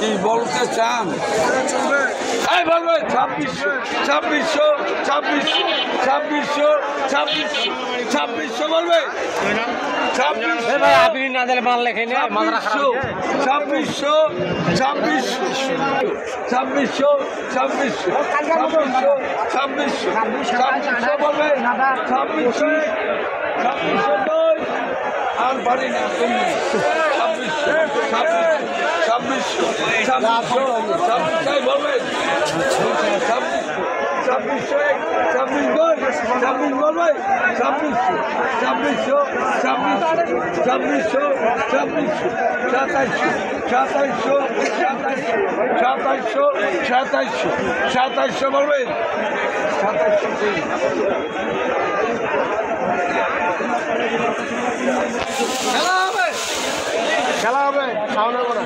কি বলতে চান? বলবে 2600 বলবে। আপনি না দিলে মাল লেখে নিয়ে 2600 বলবে। 2600 আর বাড়ি না 2600 বলবে। 26 বলবে। 2700 বলবে। 2700 খেলা হবে খাওয়ানো করে